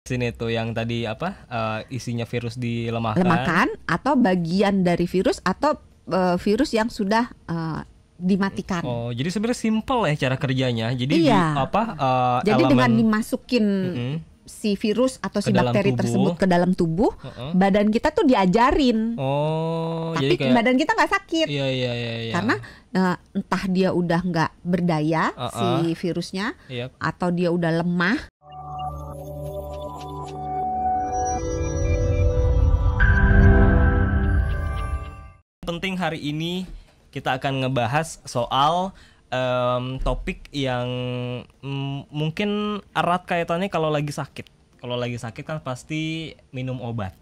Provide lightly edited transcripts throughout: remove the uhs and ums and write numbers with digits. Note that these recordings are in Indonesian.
Vaksin itu yang tadi apa? Isinya virus dilemahkan. Lemahkan atau bagian dari virus atau virus yang sudah dimatikan. Oh, jadi sebenarnya simple ya cara kerjanya. Jadi Iya. Jadi dengan dimasukin si virus atau si bakteri tersebut ke dalam tubuh, badan kita tuh diajarin. Oh, tapi jadi kayak badan kita nggak sakit. Iya. Karena entah dia udah nggak berdaya si virusnya, atau dia udah lemah. Penting hari ini kita akan ngebahas soal topik yang mungkin erat kaitannya kalau lagi sakit. Kalau lagi sakit kan pasti minum obat,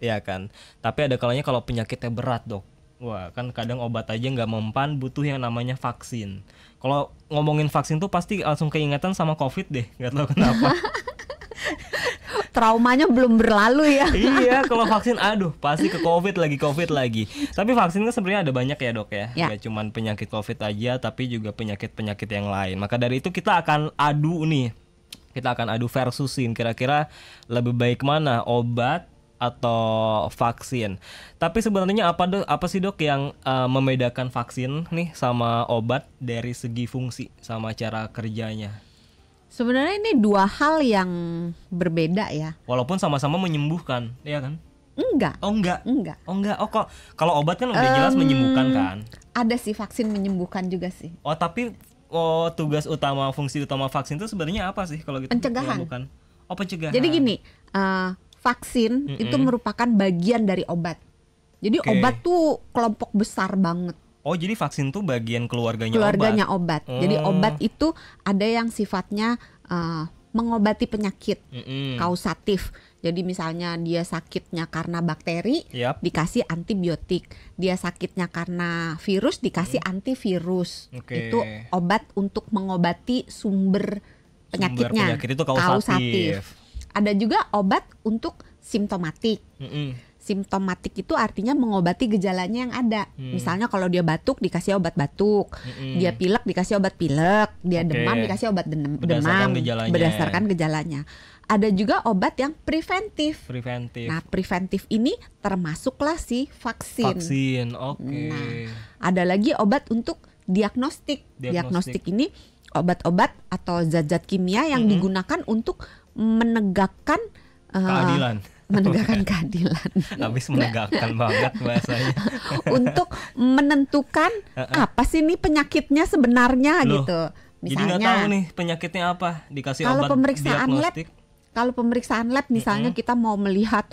ya kan. Tapi ada kalanya kalau penyakitnya berat, Dok. Wah, kan kadang obat aja nggak mempan, butuh yang namanya vaksin. Kalau ngomongin vaksin tuh pasti langsung keingetan sama COVID deh, nggak tahu kenapa. Traumanya belum berlalu ya. Iya, kalau vaksin aduh pasti ke COVID lagi. Tapi vaksin kan sebenarnya ada banyak ya, Dok ya. Gak cuman penyakit COVID aja, tapi juga penyakit-penyakit yang lain. Maka dari itu kita akan adu nih. Kita akan adu versusin kira-kira lebih baik mana, obat atau vaksin. Tapi sebenarnya apa sih, Dok, yang membedakan vaksin nih sama obat dari segi fungsi sama cara kerjanya? Sebenarnya ini dua hal yang berbeda ya. Walaupun sama-sama menyembuhkan, ya kan? Enggak. Oh enggak. Oh kok kalau obat kan udah jelas menyembuhkan kan? Ada sih vaksin menyembuhkan juga sih. Oh tapi tugas utama, fungsi utama vaksin itu sebenarnya apa sih kalau gitu? Pencegahan. Oh pencegahan. Jadi gini, vaksin itu merupakan bagian dari obat. Jadi obat tuh kelompok besar banget. Oh jadi vaksin tuh bagian keluarganya obat. Jadi obat itu ada yang sifatnya mengobati penyakit, kausatif. Jadi misalnya dia sakitnya karena bakteri, dikasih antibiotik. Dia sakitnya karena virus, dikasih antivirus. Itu obat untuk mengobati sumber penyakitnya. Penyakit itu kausatif. Ada juga obat untuk simptomatik. Simptomatik itu artinya mengobati gejalanya yang ada. Misalnya kalau dia batuk dikasih obat batuk, dia pilek dikasih obat pilek, dia demam dikasih obat demam berdasarkan gejalanya. Ada juga obat yang preventif. Nah, preventif ini termasuklah si vaksin. Nah, ada lagi obat untuk diagnostik. Diagnostik ini obat-obat atau zat-zat kimia yang digunakan untuk menegakkan keadilan. Habis menegakkan banget bahasanya. Untuk menentukan apa sih nih penyakitnya sebenarnya. Loh, gitu. Misalnya, jadi nggak tahu nih penyakitnya apa, dikasih obat diagnostik. Kalau pemeriksaan lab misalnya kita mau melihat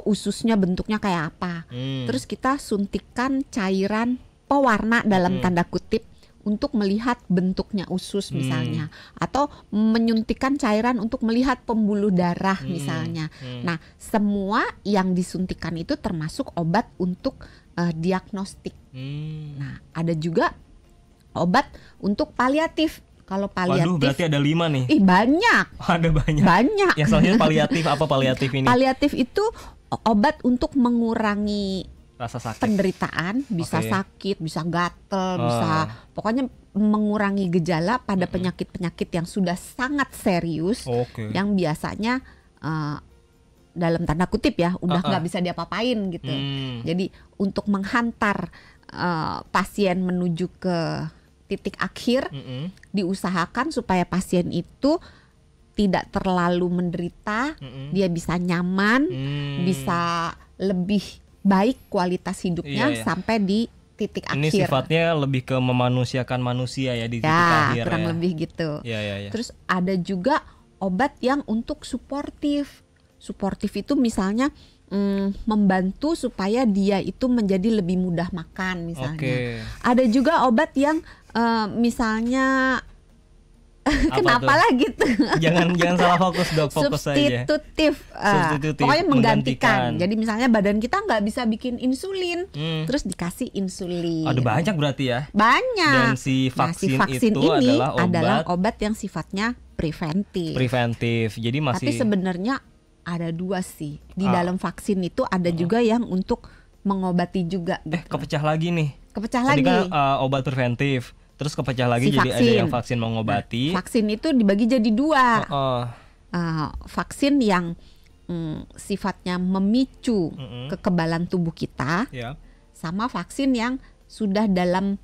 ususnya bentuknya kayak apa. Terus kita suntikan cairan pewarna dalam tanda kutip untuk melihat bentuknya usus misalnya, atau menyuntikkan cairan untuk melihat pembuluh darah misalnya. Nah, semua yang disuntikan itu termasuk obat untuk diagnostik. Nah, ada juga obat untuk paliatif. Kalau paliatif, waduh, berarti ada 5 nih. Banyak. Ada banyak. Banyak. Yang soalnya paliatif, apa paliatif ini? Paliatif itu obat untuk mengurangi rasa sakit, penderitaan, bisa sakit, bisa gatel, bisa pokoknya mengurangi gejala pada penyakit-penyakit yang sudah sangat serius, yang biasanya dalam tanda kutip ya udah nggak bisa diapa-apain gitu. Jadi untuk menghantar pasien menuju ke titik akhir, diusahakan supaya pasien itu tidak terlalu menderita, dia bisa nyaman, bisa lebih baik kualitas hidupnya sampai di titik akhir. Ini sifatnya lebih ke memanusiakan manusia ya di titik akhir. Kurang lebih gitu. Terus ada juga obat yang untuk suportif. Suportif itu misalnya membantu supaya dia itu menjadi lebih mudah makan misalnya. Ada juga obat yang misalnya kenapa lah gitu? Jangan salah fokus, Dok, fokus saja. Substitutif. Pokoknya menggantikan. Jadi misalnya badan kita nggak bisa bikin insulin, terus dikasih insulin. Ada banyak berarti ya? Banyak. Dan si vaksin itu ini adalah obat yang sifatnya preventif. Jadi masih. Tapi sebenarnya ada 2 sih. Di dalam vaksin itu ada juga yang untuk mengobati juga. Gitu. Kepecah lagi nih. Tadi kan obat preventif. Terus kepecah lagi jadi ada yang vaksin mengobati. Vaksin itu dibagi jadi 2. vaksin yang sifatnya memicu kekebalan tubuh kita, sama vaksin yang sudah dalam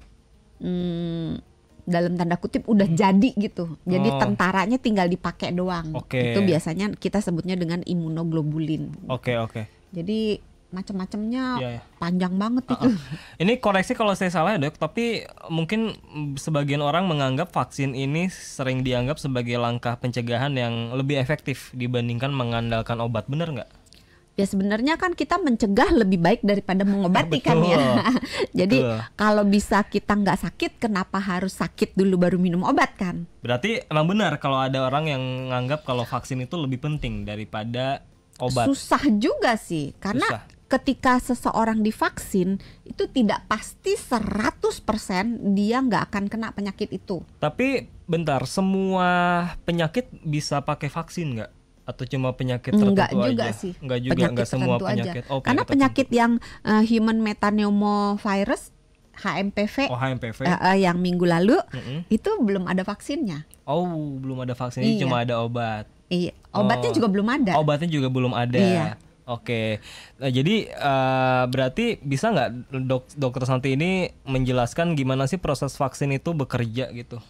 tanda kutip udah jadi gitu. Jadi tentaranya tinggal dipakai doang. Itu biasanya kita sebutnya dengan imunoglobulin. Jadi macam-macamnya panjang banget itu. Ini koreksi kalau saya salah ya, Dok, tapi mungkin sebagian orang menganggap vaksin ini sering dianggap sebagai langkah pencegahan yang lebih efektif dibandingkan mengandalkan obat, benar nggak? Ya sebenarnya kan kita mencegah lebih baik daripada mengobati kan ya. Jadi kalau bisa kita nggak sakit, kenapa harus sakit dulu baru minum obat kan? Berarti emang benar kalau ada orang yang menganggap kalau vaksin itu lebih penting daripada obat. Susah juga sih, karena ketika seseorang divaksin itu tidak pasti 100% dia nggak akan kena penyakit itu. Tapi bentar, semua penyakit bisa pakai vaksin nggak? Atau cuma penyakit tertentu enggak juga aja? Sih. Enggak juga, enggak semua penyakit. Karena penyakit yang human metapneumovirus HMPV, yang minggu lalu itu belum ada vaksinnya. Belum ada vaksinnya, cuma ada obat. Iya, obatnya juga belum ada. Obatnya juga belum ada. Iya. Oke, nah, jadi berarti bisa nggak Dokter Santi ini menjelaskan gimana sih proses vaksin itu bekerja gitu?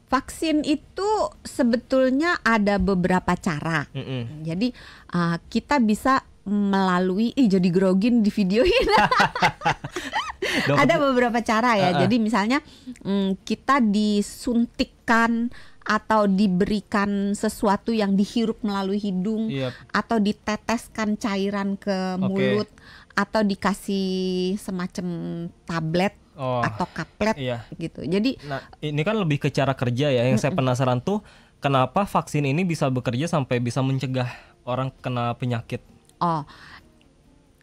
Vaksin itu sebetulnya ada beberapa cara. Jadi kita bisa melalui, jadi grogin di videoin. Ada beberapa cara ya. Jadi misalnya kita disuntikkan atau diberikan sesuatu yang dihirup melalui hidung, atau diteteskan cairan ke mulut, atau dikasih semacam tablet atau kaplet gitu. Jadi ini kan lebih ke cara kerja ya. Yang saya penasaran tuh kenapa vaksin ini bisa bekerja sampai bisa mencegah orang kena penyakit.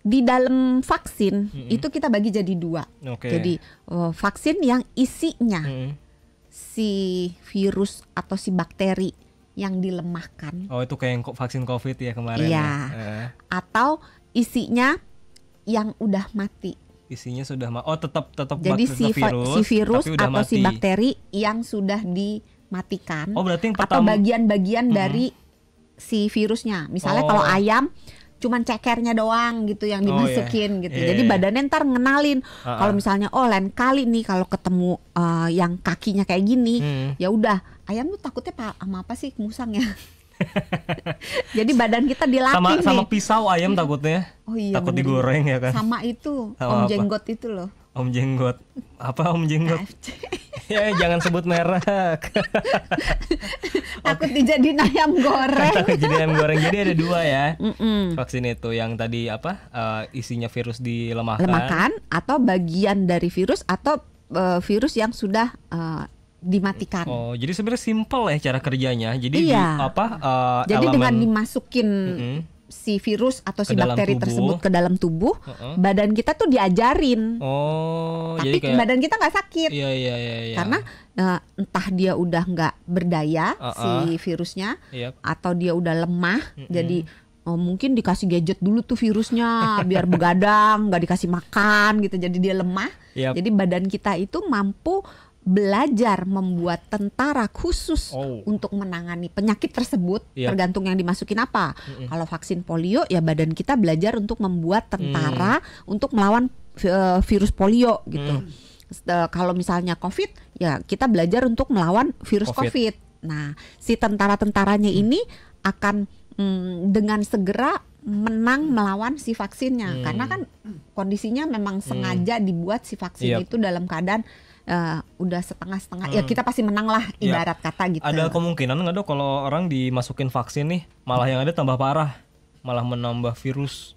Di dalam vaksin itu kita bagi jadi dua. Jadi vaksin yang isinya si virus atau si bakteri yang dilemahkan. Itu kayak vaksin COVID ya kemarin. Iya. Atau isinya yang udah mati. Isinya sudah tetap jadi si virus atau mati. Si bakteri yang sudah dimatikan. Berarti yang atau bagian-bagian dari si virusnya. Misalnya kalau ayam cuman cekernya doang gitu yang dimasukin gitu. Jadi badannya ntar ngenalin kalau misalnya lain kali nih kalau ketemu yang kakinya kayak gini, ya udah ayam tuh takutnya sama apa sih musang ya. Jadi badan kita dilatih sama pisau ayam takutnya. Takut digoreng ya kan. Sama itu Om Jenggot itu loh. Om Jenggot. Apa Om Jenggot? Ya jangan sebut merek. Takut dijadiin ayam goreng. Takut jadi ayam goreng. Jadi ada dua ya. Vaksin itu yang tadi isinya virus dilemahkan atau bagian dari virus atau virus yang sudah dimatikan. Jadi sebenarnya simple ya cara kerjanya. Jadi jadi dengan dimasukin si virus atau si bakteri tersebut ke dalam tubuh, badan kita tuh diajarin. Tapi jadi badan kita nggak sakit. Iya. Karena entah dia udah nggak berdaya si virusnya, atau dia udah lemah. Jadi mungkin dikasih gadget dulu tuh virusnya biar begadang, nggak dikasih makan gitu. Jadi dia lemah. Jadi badan kita itu mampu belajar membuat tentara khusus untuk menangani penyakit tersebut, tergantung yang dimasukin apa. Kalau vaksin polio ya badan kita belajar untuk membuat tentara untuk melawan virus polio gitu. Kalau misalnya COVID ya kita belajar untuk melawan virus COVID. Nah, si tentara-tentaranya ini akan dengan segera menang melawan si vaksinnya, karena kan kondisinya memang sengaja dibuat si vaksin itu dalam keadaan udah setengah-setengah. Ya kita pasti menang lah ibarat kata gitu. Ada kemungkinan nggak Dok kalau orang dimasukin vaksin nih malah yang ada tambah parah, malah menambah virus?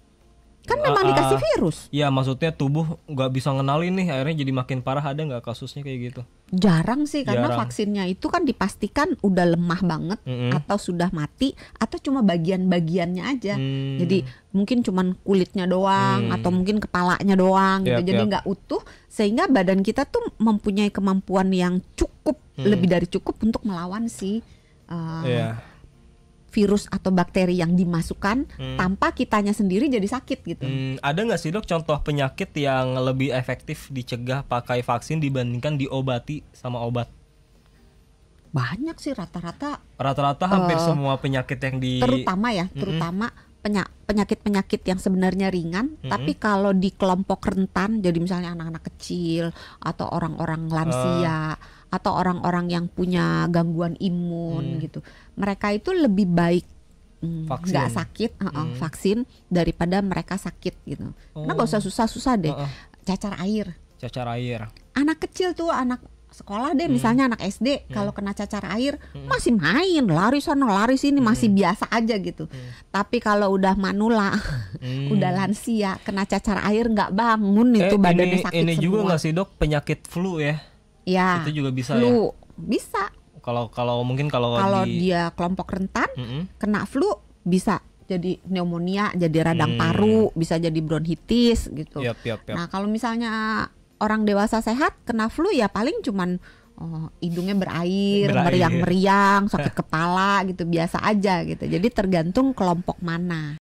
Kan memang dikasih virus. Ya maksudnya tubuh nggak bisa ngenalin nih, akhirnya jadi makin parah. Ada nggak kasusnya kayak gitu? Jarang sih, karena vaksinnya itu kan dipastikan udah lemah banget atau sudah mati atau cuma bagian-bagiannya aja. Jadi mungkin cuman kulitnya doang atau mungkin kepalanya doang gitu. Jadi nggak utuh, sehingga badan kita tuh mempunyai kemampuan yang cukup, lebih dari cukup untuk melawan si virus atau bakteri yang dimasukkan tanpa kitanya sendiri jadi sakit gitu. Ada nggak sih Dok contoh penyakit yang lebih efektif dicegah pakai vaksin dibandingkan diobati sama obat? Banyak sih rata-rata hampir semua penyakit yang terutama penyakit-penyakit yang sebenarnya ringan, tapi kalau di kelompok rentan, jadi misalnya anak-anak kecil atau orang-orang lansia atau orang-orang yang punya gangguan imun gitu, mereka itu lebih baik nggak sakit vaksin daripada mereka sakit gitu. Karena nggak usah susah-susah deh. Cacar air. Anak kecil tuh, anak sekolah deh misalnya anak SD kalau kena cacar air masih main, lari sana lari sini, masih biasa aja gitu. Tapi kalau udah manula udah lansia kena cacar air nggak bangun itu badannya sakit ini semua. Juga nggak sih dok penyakit flu ya? Ya itu juga bisa flu, ya? Bisa kalau mungkin kalau dia kelompok rentan kena flu bisa jadi pneumonia, jadi radang paru, bisa jadi bronkitis gitu. Yap. Nah kalau misalnya orang dewasa sehat kena flu ya paling cuman hidungnya berair, meriang-meriang, sakit kepala gitu, biasa aja gitu. Jadi tergantung kelompok mana.